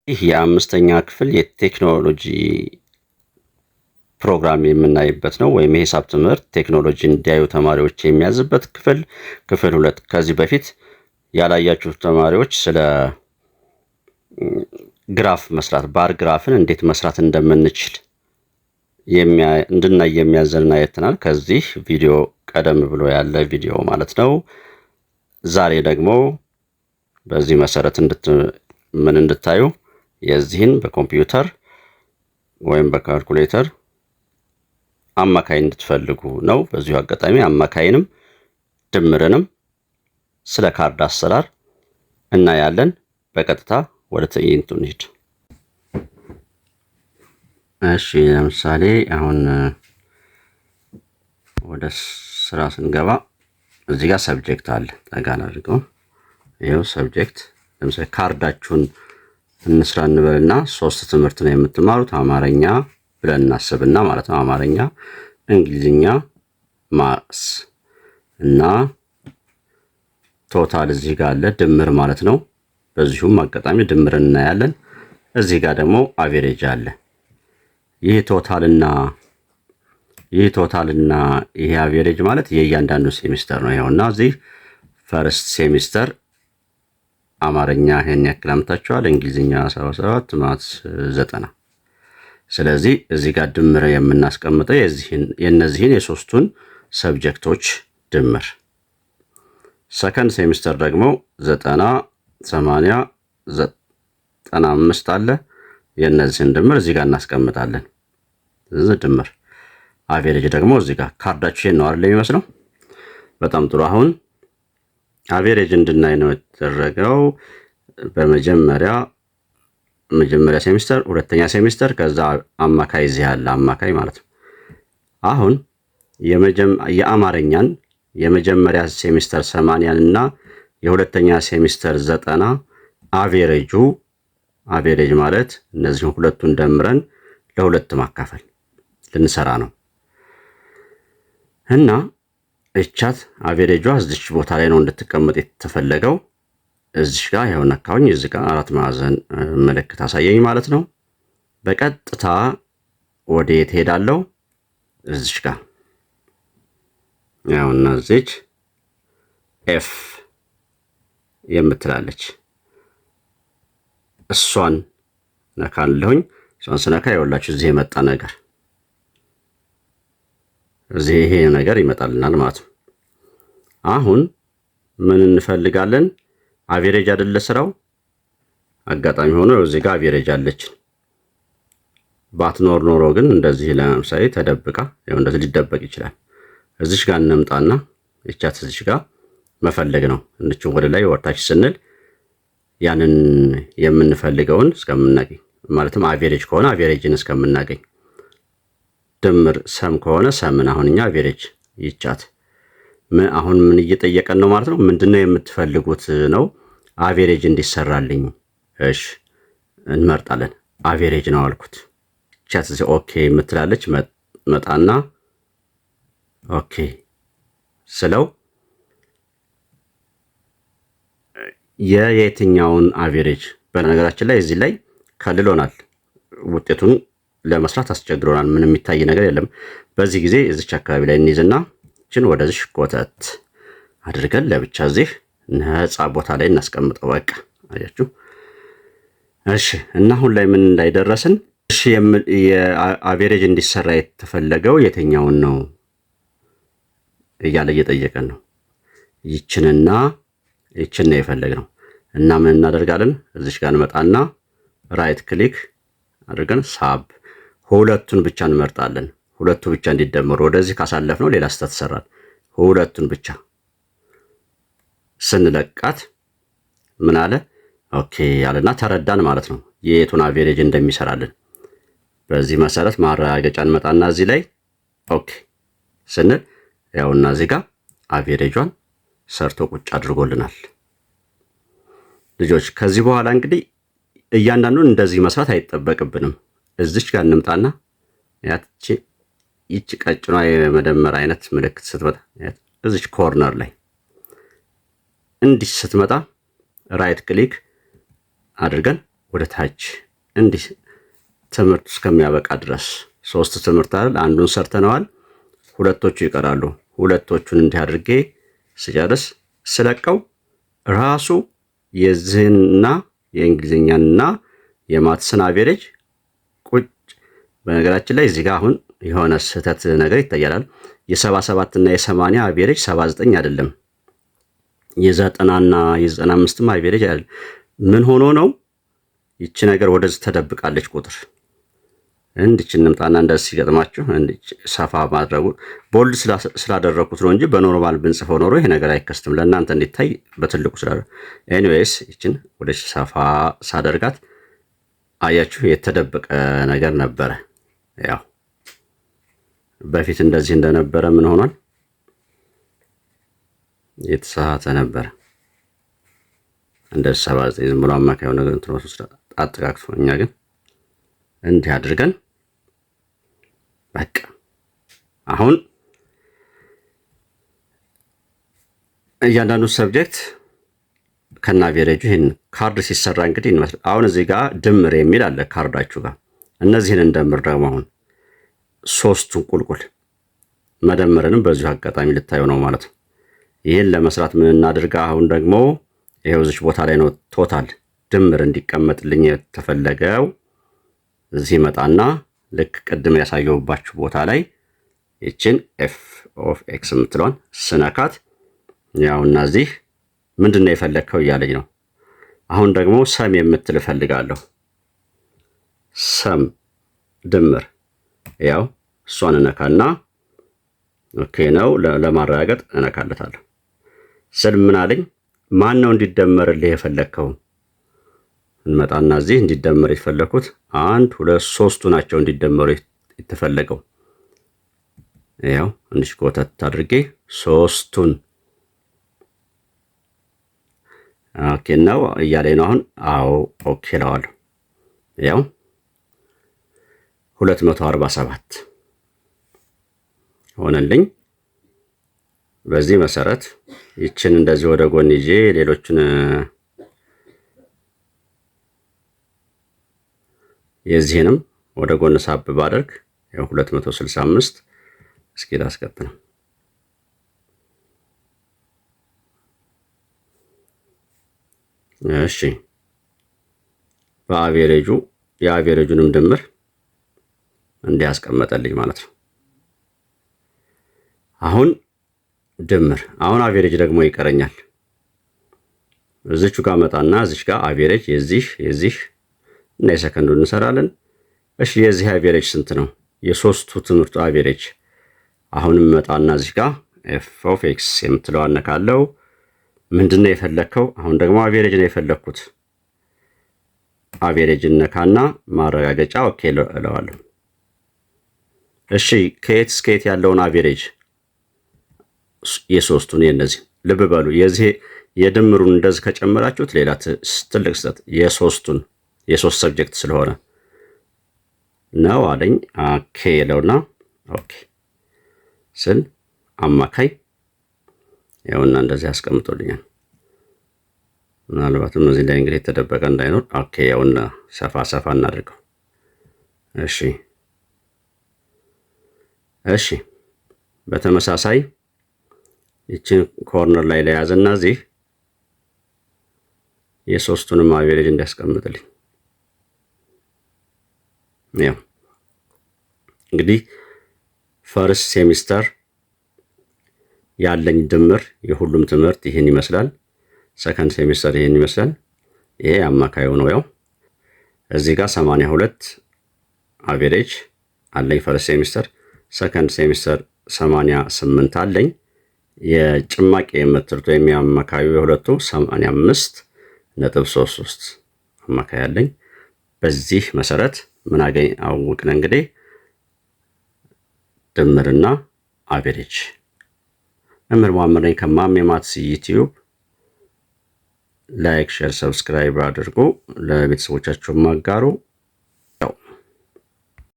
ይህ የአምስተኛ ክፍል የቴክኖሎጂ ፕሮግራም የምናይበት ነው፣ ወይም የሂሳብ ትምህርት ቴክኖሎጂ እንዲያዩ ተማሪዎች የሚያዝበት ክፍል 2። ከዚህ በፊት ያላያችሁ ተማሪዎች ስለ ግራፍ መስራት ባር ግራፍን እንዴት መስራት እንደምንችል እንድናይ የሚያዘን አይተናል። ከዚህ ቪዲዮ ቀደም ብሎ ያለ ቪዲዮ ማለት ነው። ዛሬ ደግሞ በዚህ መሰረት እንድታዩ የዚህን በኮምፒውተር ወይም በካልኩሌተር አማካይ እንድትፈልጉ ነው። በዚሁ አጋጣሚ አማካይንም ድምርንም ስለ ካርድ አሰራር እናያለን። በቀጥታ ወደ ትዕይንቱ እንሂድ። እሺ፣ ለምሳሌ አሁን ወደ ስራ ስንገባ እዚህ ጋር ሰብጀክት አለ። ጠጋን አድርገው ይሄው ሰብጀክት። ለምሳሌ ካርዳችሁን እንስራ እንበልና 3 ትምህርት ነው የምትማሩት። አማርኛ ብለን እናስብና ማለት ነው። አማርኛ፣ እንግሊዝኛ፣ ማትስ እና ቶታል እዚህ ጋር አለ፣ ድምር ማለት ነው። በዚሁም አጋጣሚ ድምር እናያለን። እዚህ ጋር ደግሞ አቬሬጅ አለ። ይህ ቶታልና ይሄ አቬሬጅ ማለት የእያንዳንዱ ሴሚስተር ነው። ይኸውና እዚህ ፈርስት ሴሚስተር አማርኛ ይሄን ያክል አምጥታችኋል፣ እንግሊዝኛ 77፣ ማትስ 90። ስለዚህ እዚህ ጋር ድምር የምናስቀምጠው የእነዚህን የሶስቱን ሰብጀክቶች ድምር። ሰከንድ ሴሚስተር ደግሞ 90፣ 80፣ 95 አለ። የእነዚህን ድምር እዚህ ጋር እናስቀምጣለን። እዚህ ድምር አቬሬጅ ደግሞ እዚህ ጋር ካርዳችሁ ነው አይደል የሚመስለው። በጣም ጥሩ። አሁን አቬሬጅ እንድናይ ነው የተደረገው። በመጀመሪያ ሴሚስተር፣ ሁለተኛ ሴሚስተር፣ ከዛ አማካይ እዚህ ያለ አማካይ ማለት ነው። አሁን የአማርኛን የመጀመሪያ ሴሚስተር 80 እና የሁለተኛ ሴሚስተር 90 አቬሬጅ ማለት እነዚህን ሁለቱን ደምረን ለሁለት ማካፈል ልንሰራ ነው እና እቻት አቬሬጇ እዚች ቦታ ላይ ነው እንድትቀመጥ የተፈለገው። እዚች ጋር ያው ነካውኝ፣ እዚህ ጋር 4 ማዕዘን ምልክት አሳየኝ ማለት ነው። በቀጥታ ወደ የት ሄዳለሁ? እዚች ጋር ያውና እዚች ኤፍ የምትላለች እሷን ነካለሁኝ። እሷን ስነካ ይኸውላችሁ እዚህ የመጣ ነገር እዚህ ይሄ ነገር ይመጣልናል ማለት ነው። አሁን ምን እንፈልጋለን? አቬሬጅ አይደለ ስራው። አጋጣሚ ሆኖ እዚህ ጋር አቬሬጅ አለች። ባትኖር ኖሮ ግን እንደዚህ ለምሳሌ ተደብቃ ያው እንደዚህ ሊደበቅ ይችላል። እዚሽ ጋር እንምጣና እቻት እዚሽ ጋር መፈለግ ነው። እንድቹ ወደ ላይ ወርታች ስንል ያንን የምንፈልገውን እስከምናገኝ ማለትም አቬሬጅ ከሆነ አቬሬጅን እስከምናገኝ፣ ድምር ሰም ከሆነ ሰምን። አሁን እኛ አቬሬጅ ይቻት አሁን ምን እየጠየቀን ነው ማለት ነው? ምንድነው የምትፈልጉት ነው? አቬሬጅ እንዲሰራልኝ። እሺ እንመርጣለን። አቬሬጅ ነው አልኩት። ቻት እዚህ ኦኬ የምትላለች መጣና ኦኬ ስለው የየትኛውን አቬሬጅ በነገራችን ላይ እዚህ ላይ ከልሎናል። ውጤቱን ለመስራት አስቸግሮናል። ምንም የሚታይ ነገር የለም። በዚህ ጊዜ እዚች አካባቢ ላይ እንይዝና እችን ወደዚህ ኮተት አድርገን ለብቻ እዚህ ነፃ ቦታ ላይ እናስቀምጠው። በቃ አያችሁ። እሺ እና አሁን ላይ ምን እንዳይደረስን፣ እሺ የአቬሬጅ እንዲሰራ የተፈለገው የትኛውን ነው እያለ እየጠየቀን ነው። ይችንና ይችን ነው የፈለግነው እና ምን እናደርጋለን? እዚሽ ጋር እንመጣና ራይት ክሊክ አድርገን ሳብ ሁለቱን ብቻ እንመርጣለን። ሁለቱ ብቻ እንዲደመሩ። ወደዚህ ካሳለፍነው ሌላ ስህተት ሰራን። ሁለቱን ብቻ ስንለቃት ምን አለ? ኦኬ ያለና ተረዳን ማለት ነው የየቱን አቬሬጅ እንደሚሰራልን። በዚህ መሰረት ማረጋገጫ እንመጣና እዚህ ላይ ኦኬ ስንል ያውና እዚህ ጋር አቬሬጇን ሰርቶ ቁጭ አድርጎልናል። ልጆች ከዚህ በኋላ እንግዲህ እያንዳንዱን እንደዚህ መስራት አይጠበቅብንም። እዚች ጋር እንምጣና ይቺ ቀጭኗ የመደመር አይነት ምልክት ስትመጣ እዚች ኮርነር ላይ እንዲህ ስትመጣ ራይት ክሊክ አድርገን ወደ ታች እንዲህ ትምህርት እስከሚያበቃ ድረስ 3 ትምህርት አይደል? አንዱን ሰርተነዋል። ሁለቶቹ ይቀራሉ። ሁለቶቹን እንዲህ አድርጌ ስጨርስ ስለቀው ራሱ የዚህንና የእንግሊዝኛንና የማትስን አቬሬጅ ቁጭ። በነገራችን ላይ እዚህ ጋር አሁን የሆነ ስህተት ነገር ይታያል። የ77 እና የ80 አቬሬጅ 79 አይደለም። የ90ና የ95ም አቬሬጅ አይደለም። ምን ሆኖ ነው? ይቺ ነገር ወደዚህ ተደብቃለች ቁጥር። እንዲች እንምጣና እንደዚህ ሲገጥማችሁ እንዲች ሰፋ ማድረጉ ቦልድ ስላደረኩት ነው እንጂ በኖርማል ብንጽፈው ኖሮ ይሄ ነገር አይከስትም። ለእናንተ እንዲታይ በትልቁ ኤኒዌይስ ይችን ወደ ሰፋ ሳደርጋት አያችሁ የተደበቀ ነገር ነበረ። ያው በፊት እንደዚህ እንደነበረ ምን ሆኗል? የተሳሳተ ነበረ። እንደዚህ 79 ዝም ብሎ አማካዩ ነገር እንትኖ አጠቃቅቶ፣ እኛ ግን እንዲህ አድርገን በቃ አሁን እያንዳንዱ ሰብጀክት ከና አቬሬጁ ይሄን ካርድ ሲሰራ እንግዲህ እንመስል። አሁን እዚህ ጋር ድምር የሚል አለ ካርዳችሁ ጋር። እነዚህን እንደምር ደግሞ አሁን 3ቱን ቁልቁል መደመርንም በዚሁ አጋጣሚ ልታዩ ነው ማለት ነው። ይህን ለመስራት ምን እናድርጋ? አሁን ደግሞ ይሄው እዚህ ቦታ ላይ ነው ቶታል ድምር እንዲቀመጥልኝ የተፈለገው። እዚህ መጣና ልክ ቅድም ያሳየሁባችሁ ቦታ ላይ ይችን ኤፍ ኦፍ ኤክስ የምትለዋን ስነካት ያውና እዚህ ምንድነው የፈለግከው እያለኝ ነው። አሁን ደግሞ ሰም የምትል እፈልጋለሁ። ሰም ድምር፣ ያው እሷን እነካና ኦኬ ነው ለማረጋገጥ እነካለታለሁ። ስል ምን አለኝ? ማን ነው እንዲደመርልህ የፈለግከው? እንመጣና እዚህ እንዲደመር የፈለኩት 1 2 3ቱ ናቸው እንዲደመሩ የተፈለገው። ያው እንዲህ ኮተት አድርጌ 3ቱን ኦኬ ነው እያለኝ ነው አሁን። አዎ ኦኬ እለዋለሁ። ያው 247 ሆነልኝ። በዚህ መሰረት ይችን እንደዚህ ወደ ጎን ይዤ ሌሎችን የዚህንም ወደ ጎን ሳብ ባደርግ ያው 265 እስኪ ላስገብ ነው። እሺ በአቬሬጁ የአቬሬጁንም ድምር እንዲያስቀምጠልኝ ማለት ነው። አሁን ድምር አሁን አቬሬጅ ደግሞ ይቀረኛል። እዚቹ ጋር መጣና እዚች ጋር አቬሬጅ የዚህ እና የሰከንዱን እንሰራለን። እሺ የዚህ አቬሬጅ ስንት ነው? የሶስቱ ትምህርቱ አቬሬጅ። አሁንም መጣና እዚች ጋር ኤፍ ኦፍ ኤክስ የምትለው አነካለው። ምንድነው የፈለከው? አሁን ደግሞ አቬሬጅ ነው የፈለኩት። አቬሬጅ ነካና ማረጋገጫ ኦኬ እለዋለሁ። እሺ ከየት እስከ የት ያለውን አቬሬጅ? የሶስቱን የነዚህ ልብ በሉ። የዚህ የድምሩን እንደዚህ ከጨመራችሁት ሌላ ትልቅ ስህተት። የሶስቱን የሶስት ሰብጀክት ስለሆነ ነው አለኝ። ኦኬ ይለውና ኦኬ ስል አማካይ ያውና እንደዚህ አስቀምጦልኛል። ምናልባትም እዚህ ላይ እንግዲህ የተደበቀ እንዳይኖር ኦኬ ያውና ሰፋ ሰፋ እናድርገው። እሺ በተመሳሳይ ይችን ኮርነር ላይ ለያዝና እዚህ የሶስቱንም አቬሬጅ እንዲያስቀምጥልኝ። ያው እንግዲህ ፈርስት ሴሚስተር ያለኝ ድምር የሁሉም ትምህርት ይህን ይመስላል። ሰከንድ ሴሚስተር ይህን ይመስላል። ይሄ አማካዩ ነው። ያው እዚህ ጋር 82 አቬሬጅ አለኝ ፈርስት ሴሚስተር። ሰከንድ ሴሚስተር 88 አለኝ። የጭማቂ የምትሉት ወይም የአማካዩ የሁለቱ 85.33 አማካይ አለኝ። በዚህ መሰረት ምን አወቅን እንግዲህ ድምርና አቬሬጅ። መምህር መሐመድ ነኝ ከማሜ ማትስ ዩቲዩብ። ላይክ፣ ሼር፣ ሰብስክራይብ አድርጉ። ለቤተሰቦቻችሁ ማጋሩ።